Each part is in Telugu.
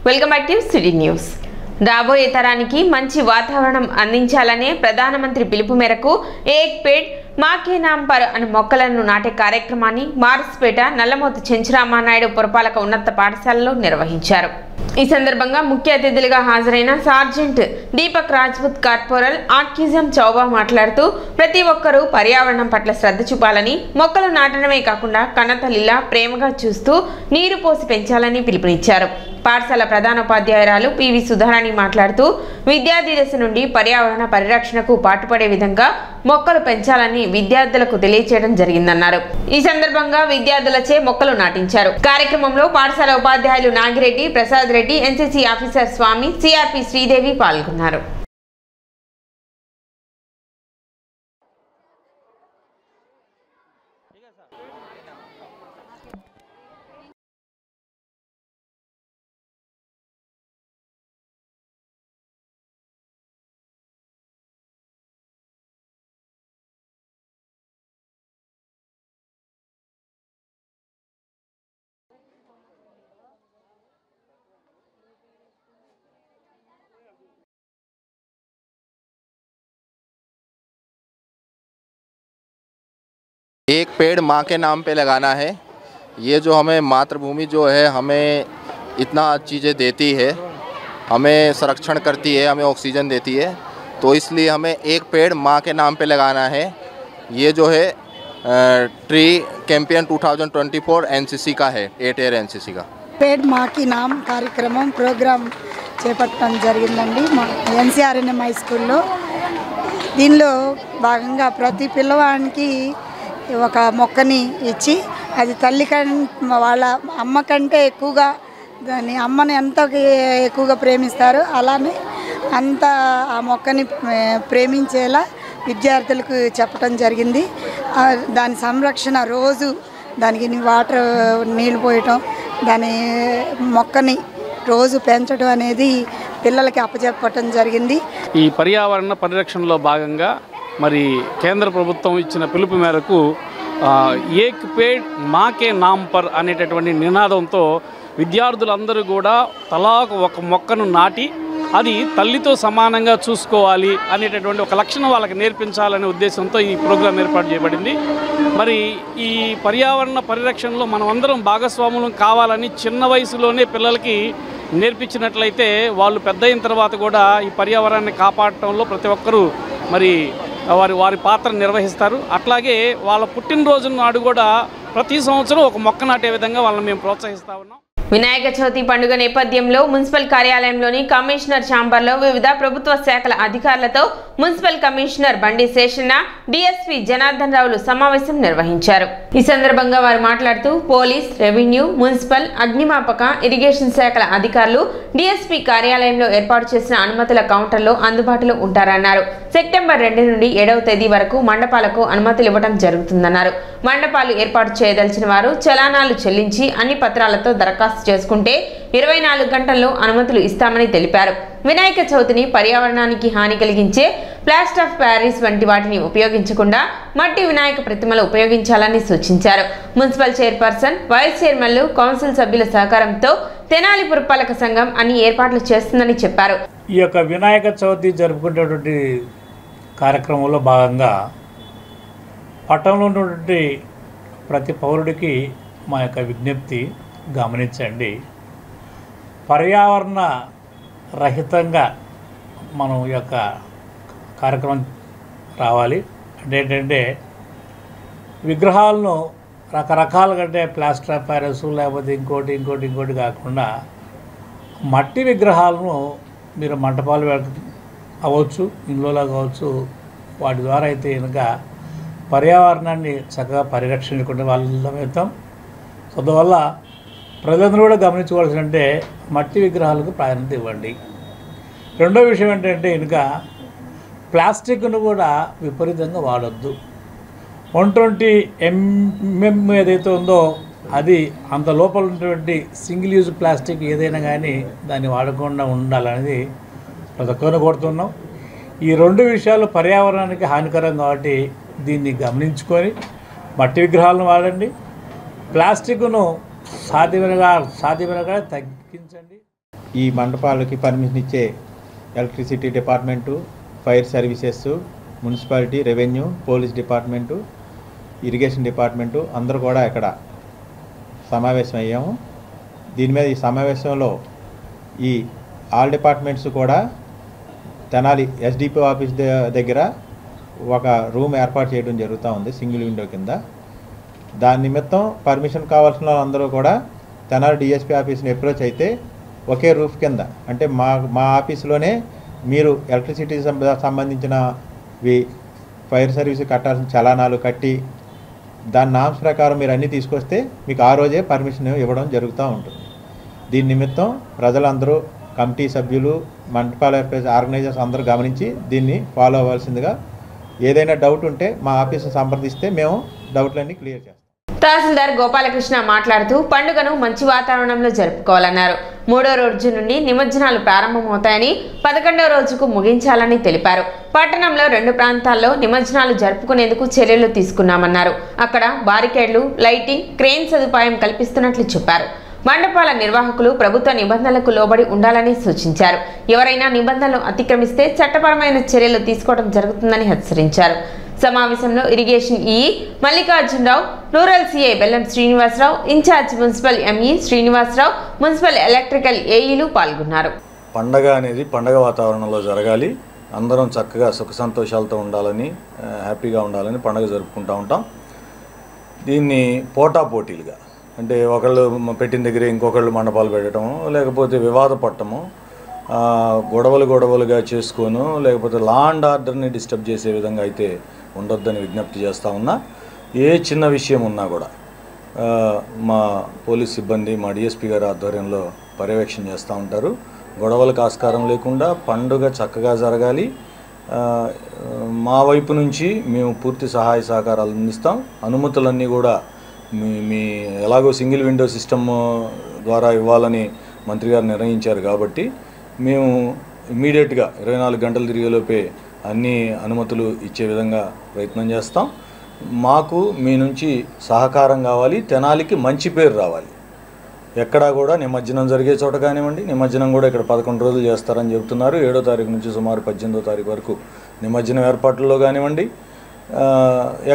Welcome back to city news. రాబోయే తరానికి మంచి వాతావరణం అందించాలనే ప్రధానమంత్రి పిలుపు మేరకు ఏక్ పేడ్ మాకే నామ్ పర్ అనే మొక్కలను నాటే కార్యక్రమాన్ని మార్స్పేట నల్లమోతు చెంచురామానాయుడు పురపాలక ఉన్నత పాఠశాలలో నిర్వహించారు. ఈ సందర్భంగా ముఖ్య అతిథులుగా హాజరైన సార్జెంట్ దీపక్ రాజ్పుత్, కార్పొరల్ ఆర్కిజం చౌబా మాట్లాడుతూ ప్రతి ఒక్కరూ పర్యావరణం పట్ల శ్రద్ధ చూపాలని, మొక్కలు నాటడమే కాకుండా కన్నతల్లిలా ప్రేమగా చూస్తూ నీరు పోసి పెంచాలని పిలుపునిచ్చారు. పాఠశాల ప్రధానోపాధ్యాయురాలు పివి సుధారాణి మాట్లాడుతూ విద్యార్థి దశ నుండి పర్యావరణ పరిరక్షణకు పాటుపడే విధంగా మొక్కలు పెంచాలని విద్యార్థులకు తెలియజేయడం జరిగిందన్నారు. ఈ సందర్భంగా విద్యార్థులచే మొక్కలు నాటించారు. కార్యక్రమంలో పాఠశాల ఉపాధ్యాయులు నాగిరెడ్డి, ప్రసాద్ రెడ్డి, ఎన్సీసీ ఆఫీసర్ స్వామి, సిఆర్పి శ్రీదేవి పాల్గొన్నారు. एक पेड़ माँ के नाम पे लगाना है। ये जो हमें मातृभूमि जो है हमें इतना चीज़ें देती है, हमें संरक्षण करती है, हमें ऑक्सीजन देती है, तो इसलिए हमें एक पेड़ माँ के नाम पे लगाना है। ये जो है ट्री कैंपेन 2024 एनसीसी का है, 8 ईयर एनसीसी का। पेड़ माँ की नाम कार्यक्रम प्रोग्राम చేపట్టడం జరిగిందండి ఎన్సీఆర్ఎన్ఎం హై స్కూల్లో. దీనిలో భాగంగా ప్రతి పిల్లవానికి ఒక మొక్కని ఇచ్చి అది తల్లి వాళ్ళ అమ్మ కంటే ఎక్కువగా దాని అమ్మని ఎంత ఎక్కువగా ప్రేమిస్తారో అలానే అంత ఆ మొక్కని ప్రేమించేలా విద్యార్థులకు చెప్పడం జరిగింది. దాని సంరక్షణ రోజు దానికి వాటర్ నీళ్ళు పోయటం, దాని మొక్కని రోజు పెంచడం అనేది పిల్లలకి అప్పచెప్పటం జరిగింది. ఈ పర్యావరణ పరిరక్షణలో భాగంగా మరి కేంద్ర ప్రభుత్వం ఇచ్చిన పిలుపు మేరకు ఏక్ పేడ్ మాకే నామ్ పర్ అనేటటువంటి నినాదంతో విద్యార్థులందరూ కూడా తలా ఒక మొక్కను నాటి అది తల్లితో సమానంగా చూసుకోవాలి అనేటటువంటి ఒక లక్షణం వాళ్ళకి నేర్పించాలనే ఉద్దేశంతో ఈ ప్రోగ్రాం ఏర్పాటు చేయబడింది. మరి ఈ పర్యావరణ పరిరక్షణలో మనం అందరం భాగస్వాములం కావాలని చిన్న వయసులోనే పిల్లలకి నేర్పించినట్లయితే వాళ్ళు పెద్ద అయిన తర్వాత కూడా ఈ పర్యావరణాన్ని కాపాడటంలో ప్రతి ఒక్కరూ మరి వారి పాత్ర నిర్వహిస్తారు. అట్లాగే వాళ్ళ పుట్టినరోజు నాడు కూడా ప్రతి సంవత్సరం ఒక మొక్క నాటే విధంగా వాళ్ళని మేము ప్రోత్సహిస్తూ ఉన్నాం. వినాయక చవితి పండుగ నేపథ్యంలో మున్సిపల్ కార్యాలయంలోని కమిషనర్ ఛాంబర్లో వివిధ ప్రభుత్వ శాఖల అధికారులతో మున్సిపల్ కమిషనర్ బండి శేషన్న, డిఎస్పీ జనార్దన్ రావులు సమావేశం నిర్వహించారు. ఈ సందర్భంగా వారు మాట్లాడుతూ పోలీస్, రెవెన్యూ, మున్సిపల్, అగ్నిమాపక, ఇరిగేషన్ శాఖల అధికారులు డిఎస్పీ కార్యాలయంలో ఏర్పాటు చేసిన అనుమతుల కౌంటర్లో అందుబాటులో ఉంటారన్నారు. సెప్టెంబర్ 2 నుండి 7వ తేదీ వరకు మండపాలకు అనుమతులు ఇవ్వడం జరుగుతుందన్నారు. మండపాలు ఏర్పాటు చేయదలిచిన వారు చలానాలు చెల్లించి అన్ని పత్రాలతో దరఖాస్తు చేసుకుంటే 24 గంటల్లో అనుమతులు ఇస్తామని తెలిపారు. వినాయక చవితిని పర్యావరణానికి హాని కలిగించే ప్లాస్టర్ ఆఫ్ ప్యారిస్ వంటి వాటిని ఉపయోగించకుండా మట్టి వినాయక ప్రతిమలు ఉపయోగించాలని సూచించారు. మున్సిపల్ చైర్పర్సన్, వైస్ చైర్మన్లు, కౌన్సిల్ సభ్యుల సహకారంతో తెనాలి పురపాలక సంఘం అన్ని ఏర్పాట్లు చేస్తుందని చెప్పారు. ఈ యొక్క వినాయక చవితి జరుపుకునేటువంటి కార్యక్రమంలో భాగంగా పట్టణంలో ఉన్నటువంటి ప్రతి పౌరుడికి మా యొక్క విజ్ఞప్తి గమనించండి. పర్యావరణ రహితంగా మనం ఈ యొక్క కార్యక్రమం రావాలి. అంటే ఏంటంటే విగ్రహాలను రకరకాలుగా, అంటే ప్లాస్టర్ ఆఫ్ ప్యారిస్ లేకపోతే ఇంకోటి కాకుండా మట్టి విగ్రహాలను మీరు మంటపాలు అవ్వచ్చు, ఇండ్లలో కావచ్చు, వాటి ద్వారా అయితే కనుక పర్యావరణాన్ని చక్కగా పరిరక్షించుకునే వాళ్ళ వెళ్తాం. సో అందువల్ల ప్రజలందరూ కూడా గమనించుకోవాల్సిందంటే మట్టి విగ్రహాలకు ప్రాధాన్యత ఇవ్వండి. రెండో విషయం ఏంటంటే కనుక ప్లాస్టిక్ను కూడా విపరీతంగా వాడొద్దు. 120 mm ఏదైతే ఉందో అది అంత లోపల ఉన్నటువంటి సింగిల్ యూజ్ ప్లాస్టిక్ ఏదైనా కానీ దాన్ని వాడకుండా ఉండాలనేది ప్రతి ఒక్కరిని కోరుతున్నాం. ఈ రెండు విషయాలు పర్యావరణానికి హానికరం కాబట్టి దీన్ని గమనించుకొని మట్టి విగ్రహాలను వాడండి. ప్లాస్టిక్ను సాధ్యమైన తగ్గించండి. ఈ మండపాలకి పర్మిషన్ ఇచ్చే electricity department, fire services, municipality, revenue, police department, irrigation department అందరూ కూడా ఇక్కడ సమావేశం అయ్యాము. దీని మీద ఈ సమావేశంలో ఈ ఆల్ డిపార్ట్మెంట్స్ కూడా తెనాలి ఎస్డిపి ఆఫీస్ దగ్గర ఒక రూమ్ ఏర్పాటు చేయడం జరుగుతూ ఉంది సింగిల్ విండో కింద. దాని నిమిత్తం పర్మిషన్ కావాల్సిన వాళ్ళందరూ కూడా తెనాలి డిఎస్పీ ఆఫీస్ని అప్రోచ్ అయితే ఒకే రూఫ్ కింద అంటే మా ఆఫీసులోనే మీరు ఎలక్ట్రిసిటీ సంబంధించిన ఫైర్ సర్వీస్ కట్టాల్సిన చలానాలు కట్టి దాని నామ్స్ ప్రకారం మీరు అన్నీ తీసుకొస్తే మీకు ఆ రోజే పర్మిషన్ ఇవ్వడం జరుగుతూ ఉంటుంది. దీని నిమిత్తం ప్రజలందరూ, కమిటీ సభ్యులు, మండపాల ఆర్గనైజర్స్ అందరూ గమనించి దీన్ని ఫాలో అవ్వాల్సిందిగా, ఏదైనా డౌట్ ఉంటే మా ఆఫీస్ని సంప్రదిస్తే మేము డౌట్లన్నీ క్లియర్ చేస్తాం. తహసీల్దార్ గోపాలకృష్ణ మాట్లాడుతూ పండుగను మంచి వాతావరణంలో జరుపుకోవాలన్నారు. 3వ రోజు నుండి నిమజ్జనాలు ప్రారంభమవుతాయని, 11వ రోజుకు ముగించాలని తెలిపారు. పట్టణంలో 2 ప్రాంతాల్లో నిమజ్జనాలు జరుపుకునేందుకు చర్యలు తీసుకున్నామన్నారు. అక్కడ బారికేడ్లు, లైటింగ్, క్రేన్ సదుపాయం కల్పిస్తున్నట్లు చెప్పారు. మండపాల నిర్వాహకులు ప్రభుత్వ నిబంధనలకు లోబడి ఉండాలని సూచించారు. ఎవరైనా నిబంధనలు అతిక్రమిస్తే చట్టపరమైన చర్యలు తీసుకోవడం జరుగుతుందని హెచ్చరించారు. సమావేశంలో irrigation EE Mallikarjuna Rao, rural CI Bellam Srinivasa Rao, in-charge municipal ME Srinivasa Rao, municipal electrical ఏఈలు పాల్గొన్నారు. పండగ అనేది పండగ వాతావరణంలో జరగాలి. అందరం చక్కగా సుఖ సంతోషాలతో ఉండాలని, హ్యాపీగా ఉండాలని పండగ జరుపుకుంటూ ఉంటాం. దీన్ని పోటాపోటీలుగా అంటే ఒకళ్ళు పెట్టిన దగ్గరే ఇంకొకళ్ళు మండపాలు పెట్టడము, లేకపోతే వివాద పట్టము, గొడవలుగా చేసుకోను, లేకపోతే లా అండ్ ఆర్డర్ని డిస్టర్బ్ చేసే విధంగా అయితే ఉండొద్దని విజ్ఞప్తి చేస్తూ ఉన్నా. ఏ చిన్న విషయం ఉన్నా కూడా మా పోలీస్ సిబ్బంది, మా డిఎస్పీ గారి ఆధ్వర్యంలో పర్యవేక్షణ చేస్తూ ఉంటారు. గొడవలకు ఆస్కారం లేకుండా పండుగ చక్కగా జరగాలి. మా వైపు నుంచి మేము పూర్తి సహాయ సహకారాలు అందిస్తాం. అనుమతులన్నీ కూడా మీ ఎలాగో సింగిల్ విండో సిస్టమ్ ద్వారా ఇవ్వాలని మంత్రి గారు నిర్ణయించారు కాబట్టి మేము ఇమ్మీడియట్గా 24 గంటలు తిరిగేలోపే అన్ని అనుమతులు ఇచ్చే విధంగా ప్రయత్నం చేస్తాం. మాకు మీ నుంచి సహకారం కావాలి. తెనాలికి మంచి పేరు రావాలి. ఎక్కడా కూడా నిమజ్జనం జరిగే చోట కానివ్వండి, నిమజ్జనం కూడా ఇక్కడ 11 రోజులు చేస్తారని చెబుతున్నారు. 7వ తారీఖు నుంచి సుమారు 18వ తారీఖు వరకు నిమజ్జనం ఏర్పాట్లలో కానివ్వండి,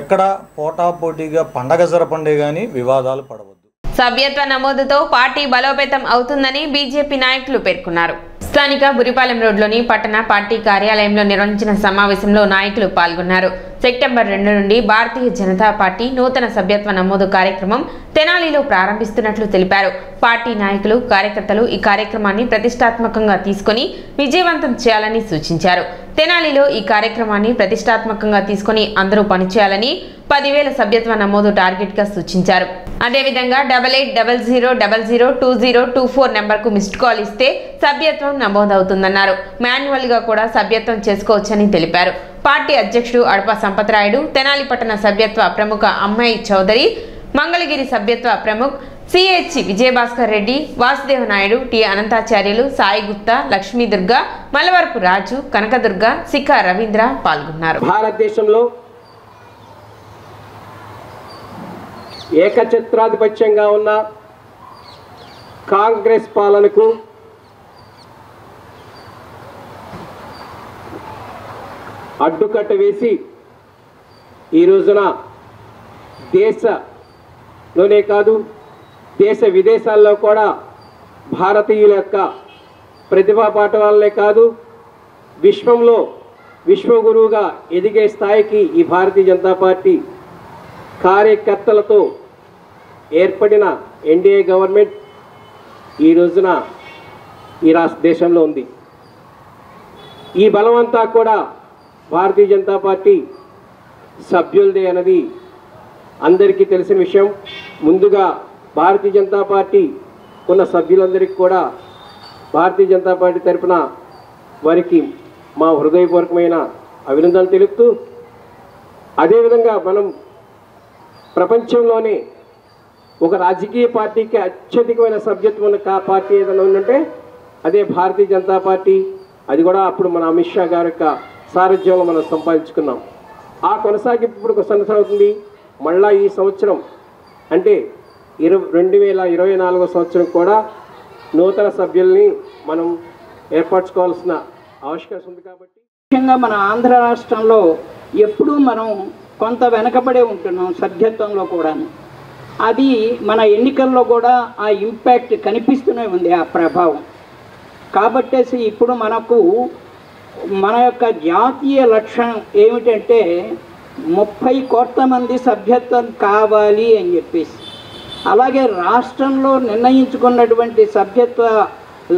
ఎక్కడ పోటాపోటీగా పండగ జరపండే కానీ వివాదాలు పడవద్దు. సభ్యత్వ నమోదుతో పార్టీ బలోపేతం అవుతుందని బీజేపీ నాయకులు పేర్కొన్నారు. స్థానిక బురిపాలెం రోడ్లోని పట్టణ పార్టీ కార్యాలయంలో నిర్వహించిన సమావేశంలో నాయకులు పాల్గొన్నారు. సెప్టెంబర్ 2 నుండి భారతీయ జనతా పార్టీ నూతన సభ్యత్వ నమోదు కార్యక్రమం తెనాలిలో ప్రారంభిస్తున్నట్లు తెలిపారు. పార్టీ నాయకులు, కార్యకర్తలు ఈ కార్యక్రమాన్ని ప్రతిష్టాత్మకంగా తీసుకుని విజయవంతం చేయాలని సూచించారు. తెనాలిలో ఈ కార్యక్రమాన్ని ప్రతిష్టాత్మకంగా తీసుకుని అందరూ పనిచేయాలని 10,000 సభ్యత్వ నమోదు టార్గెట్గా సూచించారు. అదేవిధంగా 8800002024 నెంబర్కు మిస్డ్ కాల్ ఇస్తే సభ్యత్వం నమోదవుతుందన్నారు. మాన్యువల్గా కూడా సభ్యత్వం చేసుకోవచ్చని తెలిపారు. పార్టీ అధ్యక్షుడు అడప సంపత్రాయుడు, తెనాలి పట్టణ సభ్యత్వ ప్రముఖ అమ్మాయి చౌదరి, మంగళగిరి సభ్యత్వ ప్రముఖ్ సిహెచ్ విజయభాస్కర్ రెడ్డి, వాసుదేవ నాయుడు, టి అనంతాచార్యులు, సాయి గుప్తా, లక్ష్మీ దుర్గ, మలవరపు రాజు, కనకదుర్గ, సికా రవీంద్ర పాల్గొన్నారు. భారతదేశంలో ఏకఛత్రాధిపత్యంగా ఉన్న కాంగ్రెస్ పాలనకు అడ్డుకట్ట వేసి ఈ రోజున దేశంలోనే కాదు దేశ విదేశాల్లో కూడా భారతీయుల యొక్క ప్రతిభా పాఠవాలనే కాదు విశ్వంలో విశ్వగురువుగా ఎదిగే స్థాయికి ఈ భారతీయ జనతా పార్టీ కార్యకర్తలతో ఏర్పడిన ఎన్డీఏ గవర్నమెంట్ ఈ రోజున ఈ రాష్ట్ర దేశంలో ఉంది. ఈ బలమంతా కూడా భారతీయ జనతా పార్టీ సభ్యులదే అన్నది అందరికీ తెలిసిన విషయం. ముందుగా భారతీయ జనతా పార్టీ ఉన్న సభ్యులందరికీ కూడా భారతీయ జనతా పార్టీ తరఫున వారికి మా హృదయపూర్వకమైన అభినందనలు తెలుపుతూ, అదేవిధంగా మనం ప్రపంచంలోనే ఒక రాజకీయ పార్టీకి అత్యధికమైన సభ్యత్వం ఉన్న పార్టీ ఏదైనా ఉందంటే అదే భారతీయ జనతా పార్టీ. అది కూడా అప్పుడు మన అమిత్ షా గారి యొక్క సారథ్యంలో మనం సంపాదించుకున్నాం. ఆ కొనసాగింపు ఇప్పుడు కొనసాగుతుంది. మళ్ళా ఈ సంవత్సరం అంటే 2024 సంవత్సరం కూడా నూతన సభ్యుల్ని మనం ఏర్పరచుకోవాల్సిన ఆవశ్యకత ఉంది. కాబట్టి ముఖ్యంగా మన ఆంధ్ర రాష్ట్రంలో ఎప్పుడూ మనం కొంత వెనకబడే ఉంటున్నాం సభ్యత్వంలో కూడా. అది మన ఎన్నికల్లో కూడా ఆ ఇంపాక్ట్ కనిపిస్తూనే ఉంది, ఆ ప్రభావం. కాబట్టేసి ఇప్పుడు మనకు మన యొక్క జాతీయ లక్ష్యం ఏమిటంటే 30 కోట్ల మంది సభ్యత్వం కావాలి అని చెప్పేసి, అలాగే రాష్ట్రంలో నిర్ణయించుకున్నటువంటి సభ్యత్వ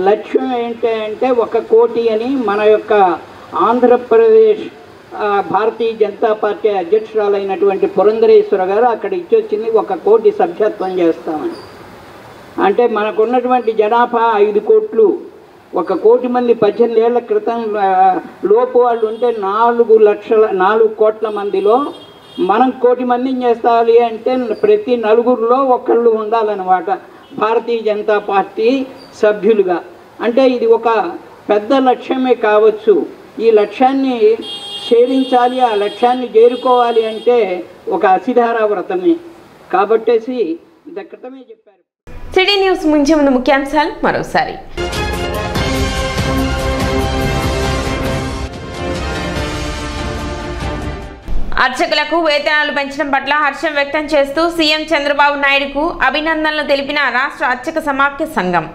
లక్ష్యం ఏంటంటే 1 కోటి అని మన యొక్క ఆంధ్రప్రదేశ్ భారతీయ జనతా పార్టీ అధ్యక్షురాలైనటువంటి పురంధరేశ్వర గారు అక్కడ ఇచ్చొచ్చింది 1 కోటి సభ్యత్వం చేస్తామని. అంటే మనకున్నటువంటి జనాభా 5 కోట్లు. 1 కోటి మంది 18 ఏళ్ల క్రితం లోపు వాళ్ళు ఉంటే 4 కోట్ల మందిలో మనం 1 కోటి మందిని చేస్తాలి అంటే ప్రతి 4గురిలో ఒకళ్ళు ఉండాలన్నమాట భారతీయ జనతా పార్టీ సభ్యులుగా. అంటే ఇది ఒక పెద్ద లక్ష్యమే కావచ్చు. ఈ లక్ష్యాన్ని ఛేదించాలి, ఆ లక్ష్యాన్ని చేరుకోవాలి అంటే ఒక అసిధారా వ్రతమే. కాబట్టేసి ఇంత క్రితమే చెప్పారు. సిటీ న్యూస్ ముంచే ముందు ముఖ్యాంశాలు మరోసారి. అర్చకులకు వేతనాలు పెంచడం పట్ల హర్షం వ్యక్తం చేస్తూ సీఎం చంద్రబాబు నాయుడుకు అభినందనలు తెలిపిన రాష్ట్ర అర్చక సమాఖ్య సంఘం.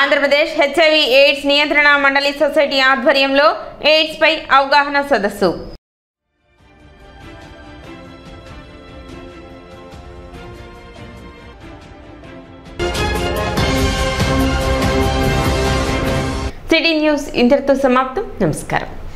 ఆంధ్రప్రదేశ్ హెచ్ఐవి ఎయిడ్స్ నియంత్రణ మండలి సొసైటీ ఆధ్వర్యంలో ఎయిడ్స్ పై అవగాహన సదస్సు. సిటీ న్యూస్ ఇంతటితో సమాప్తం. నమస్కారం.